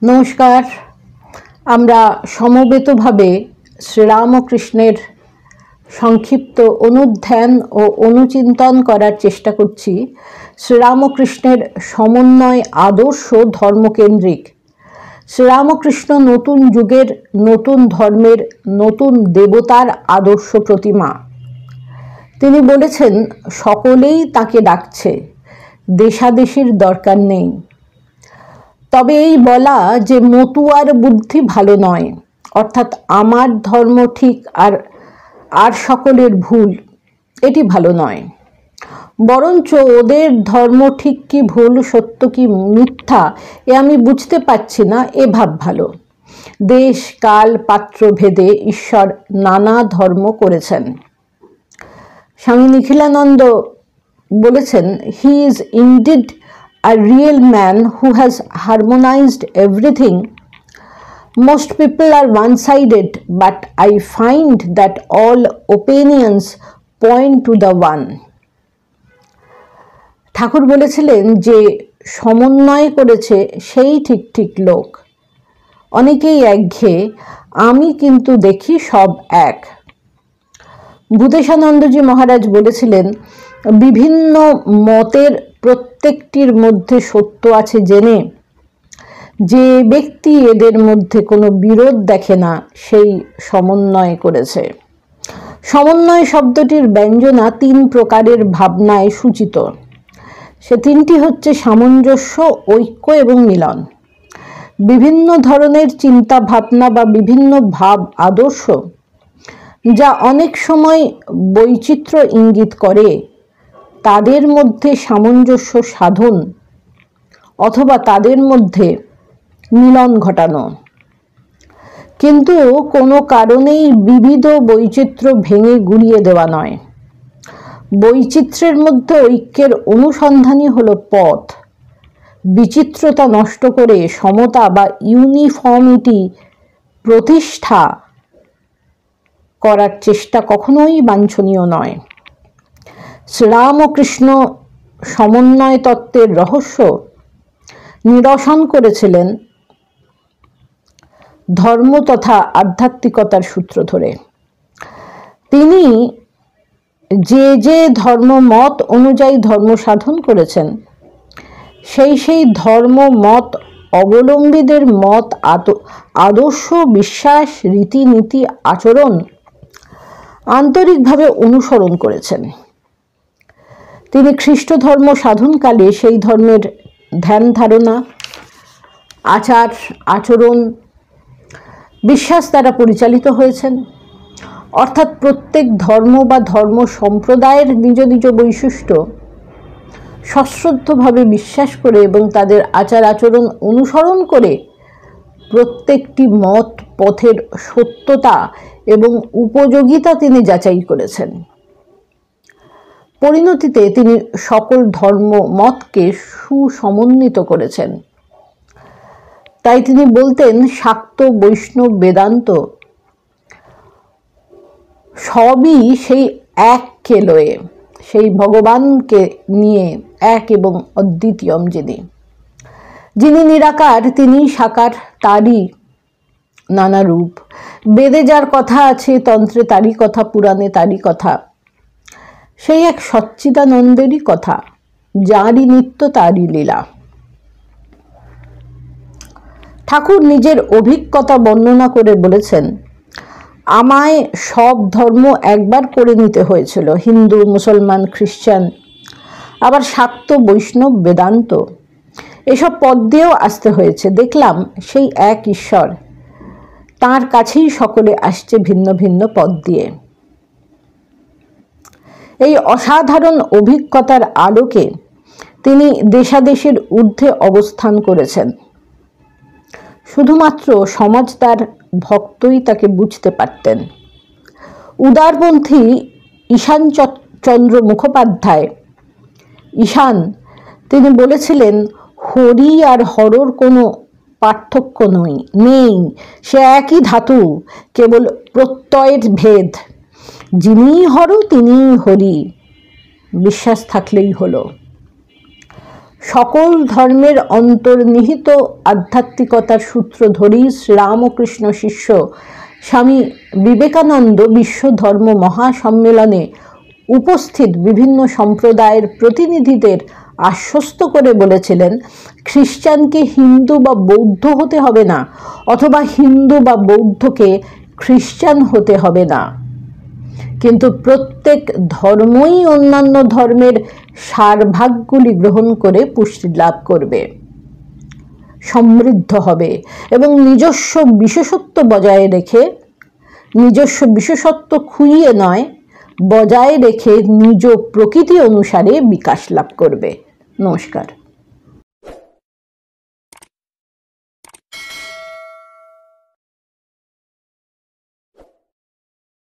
নমস্কার। আমরা সমবেতভাবে শ্রীরামকৃষ্ণের সংক্ষিপ্ত অনুধ্যান ও অনুচিন্তন করার চেষ্টা করছি। শ্রীরামকৃষ্ণের সমন্বয় আদর্শ ধর্মকেন্দ্রিক। শ্রীরামকৃষ্ণ নতুন যুগের, নতুন ধর্মের, নতুন দেবতার আদর্শ প্রতিমা। তিনি বলেছেন, সকলেই তাকে ডাকছে, দেশাদেশির দরকার নেই। তবে এই বলা যে মতুয়ার বুদ্ধি ভালো নয়, অর্থাৎ আমার ধর্ম ঠিক আর সকলের ভুল, এটি ভালো নয়। বরঞ্চ ওদের ধর্ম ঠিক কি ভুল, সত্য কি মিথ্যা, এ আমি বুঝতে পারছি না, এ ভাব ভালো। দেশ কাল পাত্র ভেদে ঈশ্বর নানা ধর্ম করেছেন। স্বামী নিখিলানন্দ বলেছেন, he is indeed a real man who has harmonized everything. Most people are one-sided, but I find that all opinions point to the one. ঠাকুর বলেছিলেন যে সমন্বয় করেছে সেই ঠিক ঠিক লোক। অনেকেই একঘেয়ে, আমি কিন্তু দেখি সব এক। ভূতেশানন্দজি মহারাজ বলেছিলেন, বিভিন্ন মতের প্রত্যেকটির মধ্যে সত্য আছে জেনে যে ব্যক্তি এদের মধ্যে কোনো বিরোধ দেখে না, সেই সমন্বয় করেছে। সমন্বয় শব্দটির ব্যঞ্জনা 3 প্রকারের ভাবনায় সূচিত। সে 3টি হচ্ছে সামঞ্জস্য, ঐক্য এবং মিলন। বিভিন্ন ধরনের চিন্তা ভাবনা বা বিভিন্ন ভাব আদর্শ, যা অনেক সময় বৈচিত্র্য ইঙ্গিত করে, তাদের মধ্যে সামঞ্জস্য সাধন অথবা তাদের মধ্যে মিলন ঘটানো। কিন্তু কোনো কারণেই বিবিধ বৈচিত্র্য ভেঙে গুড়িয়ে দেওয়া নয়। বৈচিত্র্যের মধ্যে ঐক্যের অনুসন্ধানই হলো পথ। বিচিত্রতা নষ্ট করে সমতা বা ইউনিফর্মিটি প্রতিষ্ঠা করার চেষ্টা কখনোই বাঞ্ছনীয় নয়। শ্রীরামকৃষ্ণ সমন্বয় তত্ত্বের রহস্য নিরসন করেছিলেন ধর্ম তথা আধ্যাত্মিকতার সূত্র ধরে। তিনি যে যে ধর্ম মত অনুযায়ী ধর্ম সাধন করেছেন, সেই ধর্ম মত অবলম্বীদের মত, আদর্শ, বিশ্বাস, রীতিনীতি, আচরণ আন্তরিকভাবে অনুসরণ করেছেন। তিনি খ্রিস্ট ধর্ম সাধনকালে সেই ধর্মের ধ্যান ধারণা, আচার আচরণ, বিশ্বাস দ্বারা পরিচালিত হয়েছেন। অর্থাৎ প্রত্যেক ধর্ম বা ধর্ম সম্প্রদায়ের নিজ নিজ বৈশিষ্ট্য সশ্রদ্ধভাবে বিশ্বাস করে এবং তাদের আচার আচরণ অনুসরণ করে প্রত্যেকটি মত পথের সত্যতা এবং উপযোগিতা তিনি যাচাই করেছেন। পরিণতিতে তিনি সকল ধর্ম মতকে সুসমন্বিত করেছেন। তাই তিনি বলতেন, শাক্ত, বৈষ্ণব, বেদান্ত সবই সেই এককে লয়ে, সেই ভগবানকে নিয়ে এক এবং অদ্বিতীয়ম যিনি নিরাকার, তিনি সাকার, তারই নানা রূপ। বেদে যার কথা আছে, তন্ত্রে তারই কথা, পুরাণে তারই কথা। সেই এক সচ্চিদানন্দেরই কথা, যারই নিত্য তারই লীলা। ঠাকুর নিজের অভিজ্ঞতা বর্ণনা করে বলেছেন, আমায় সব ধর্ম একবার করে নিতে হয়েছিল, হিন্দু, মুসলমান, খ্রিস্টান, আবার শাক্ত, বৈষ্ণব, বেদান্ত, এসব পদ দিয়েও আসতে হয়েছে। দেখলাম সেই এক ঈশ্বর, তাঁর কাছেই সকলে আসছে ভিন্ন ভিন্ন পদ দিয়ে। এই অসাধারণ অভিজ্ঞতার আলোকে তিনি দেশাদেশের ঊর্ধ্বে অবস্থান করেছেন। শুধুমাত্র সমাজদার ভক্তই তাকে বুঝতে পারতেন। উদারপন্থী ঈশানচন্দ্র মুখোপাধ্যায়, ঈশান, তিনি বলেছিলেন, হরি আর হরর কোনো পার্থক্য নেই, সে একই ধাতু, কেবল প্রত্যয়ের ভেদ। যিনিই হর তিনিই হরি, বিশ্বাস থাকলেই হলো। সকল ধর্মের অন্তর্নিহিত আধ্যাত্মিকতার সূত্র ধরেই শ্রীরামকৃষ্ণ শিষ্য স্বামী বিবেকানন্দ বিশ্ব ধর্ম মহাসম্মেলনে উপস্থিত বিভিন্ন সম্প্রদায়ের প্রতিনিধিদের আশ্বস্ত করে বলেছিলেন, খ্রিস্টানকে হিন্দু বা বৌদ্ধ হতে হবে না, অথবা হিন্দু বা বৌদ্ধকে খ্রিস্টান হতে হবে না, কিন্তু প্রত্যেক ধর্মই অন্যান্য ধর্মের সারভাগগুলি গ্রহণ করে পুষ্টি লাভ করবে, সমৃদ্ধ হবে এবং নিজস্ব বিশেষত্ব বজায় রেখে, নিজস্ব বিশেষত্ব খুইয়ে নয় বজায় রেখে নিজ প্রকৃতি অনুসারে বিকাশ লাভ করবে। নমস্কার।